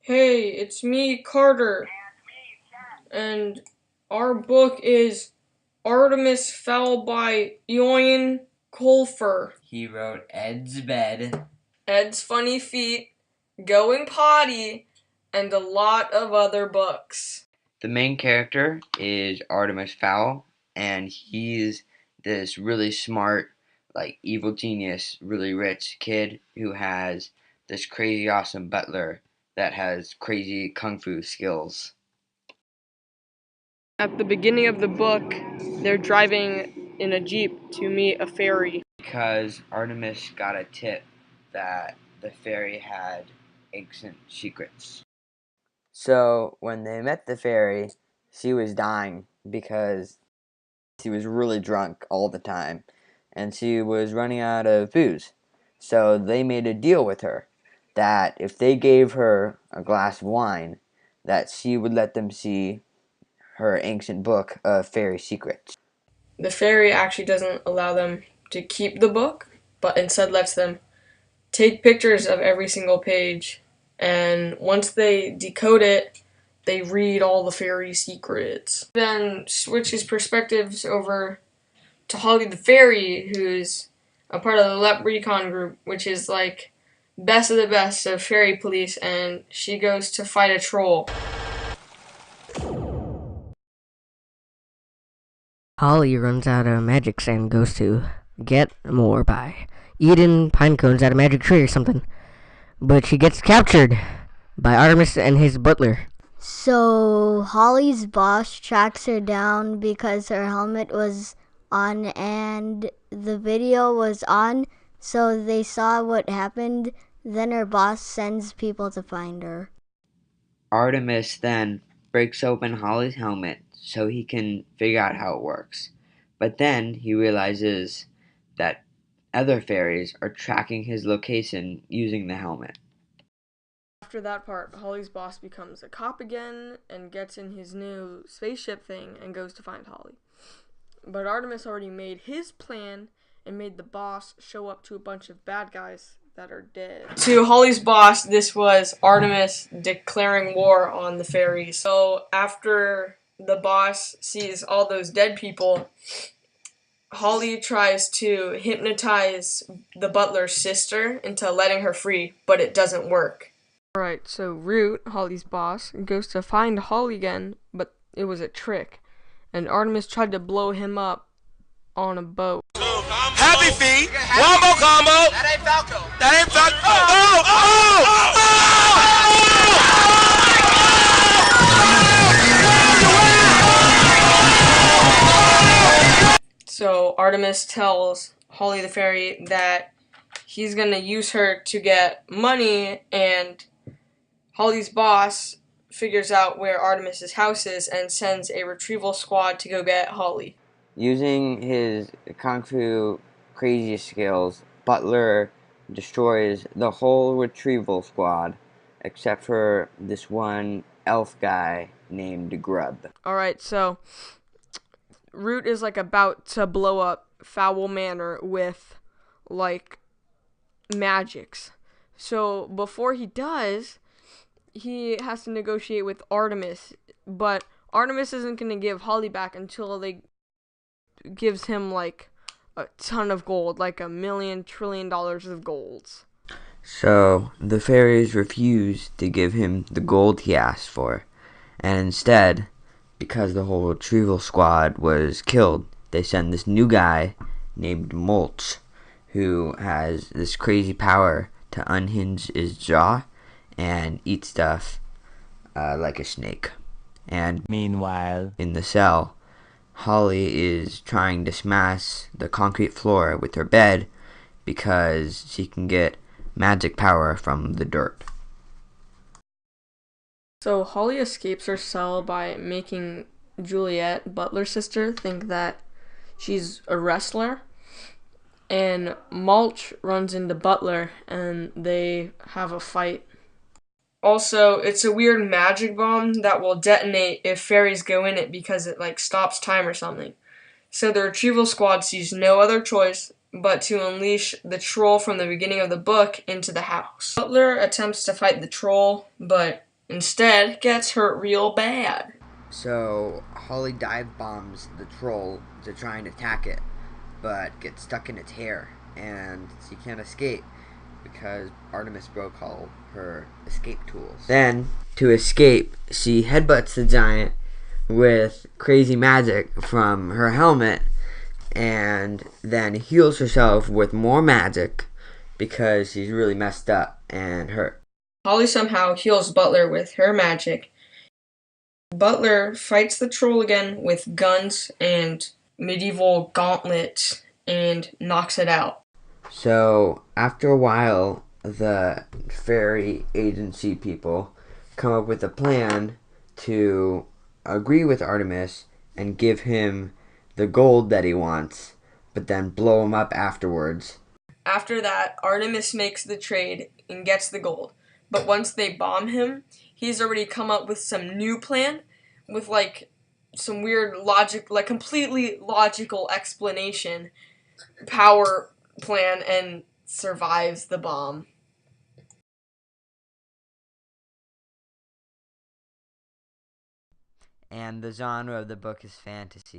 Hey, it's me, Carter, and our book is Artemis Fell by Eoin Colfer. He wrote Ed's Bed, Ed's Funny Feet, Going Potty, and a lot of other books. The main character is Artemis Fowl, and he's this really smart, evil genius, really rich kid who has this crazy awesome butler that has crazy kung fu skills. At the beginning of the book, they're driving in a jeep to meet a fairy. Because Artemis got a tip that the fairy had ancient secrets. So when they met the fairy, she was dying because she was really drunk all the time and she was running out of booze. So they made a deal with her that if they gave her a glass of wine, that she would let them see her ancient book of fairy secrets. The fairy actually doesn't allow them to keep the book, but instead lets them take pictures of every single page, and once they decode it, they read all the fairy secrets. Then switches perspectives over to Holly the fairy, who's a part of the leprechaun group, which is like best of the best of fairy police, and she goes to fight a troll. Holly runs out of magics and goes to get more by eating pine cones at a magic tree or something. But she gets captured by Artemis and his butler. So Holly's boss tracks her down because her helmet was on and the video was on, so they saw what happened. Then her boss sends people to find her. Artemis then breaks open Holly's helmet so he can figure out how it works. But then he realizes that other fairies are tracking his location using the helmet. After that part, Holly's boss becomes a cop again and gets in his new spaceship thing and goes to find Holly. But Artemis already made his plan and made the boss show up to a bunch of bad guys that are dead. To Holly's boss, this was Artemis declaring war on the fairies. So after the boss sees all those dead people, Holly tries to hypnotize the butler's sister into letting her free, but it doesn't work. Alright, so Root, Holly's boss, goes to find Holly again, but it was a trick. And Artemis tried to blow him up on a boat. Happy feet, wombo combo. That ain't Falco. That ain't Falco. So Artemis tells Holly the fairy that he's gonna use her to get money, and Holly's boss figures out where Artemis's house is and sends a retrieval squad to go get Holly. Using his kung fu crazy skills, Butler destroys the whole retrieval squad except for this one elf guy named Grub. Alright, so Root is about to blow up Fowl Manor with magics. So before he does, he has to negotiate with Artemis, but Artemis isn't going to give Holly back until they gives him a ton of gold, $1 million trillion of golds. So the fairies refuse to give him the gold he asked for, and instead, because the whole retrieval squad was killed, they send this new guy named Mulch, who has this crazy power to unhinge his jaw and eat stuff like a snake. And meanwhile, in the cell, Holly is trying to smash the concrete floor with her bed because she can get magic power from the dirt. So Holly escapes her cell by making Juliet, Butler's sister, think that she's a wrestler. And Mulch runs into Butler and they have a fight. Also, it's a weird magic bomb that will detonate if fairies go in it because it stops time or something. So the retrieval squad sees no other choice but to unleash the troll from the beginning of the book into the house. Butler attempts to fight the troll, but instead gets hurt real bad. So Holly dive bombs the troll to try and attack it, but gets stuck in its hair, and she can't escape because Artemis broke all her escape tools. Then, to escape, she headbutts the giant with crazy magic from her helmet, and then heals herself with more magic because she's really messed up and hurt. Holly somehow heals Butler with her magic. Butler fights the troll again with guns and medieval gauntlets and knocks it out. So, after a while, the fairy agency people come up with a plan to agree with Artemis and give him the gold that he wants, but then blow him up afterwards. After that, Artemis makes the trade and gets the gold. But once they bomb him, he's already come up with some new plan with like some weird logic, like completely logical explanation, power plan, and survives the bomb. And the genre of the book is fantasy.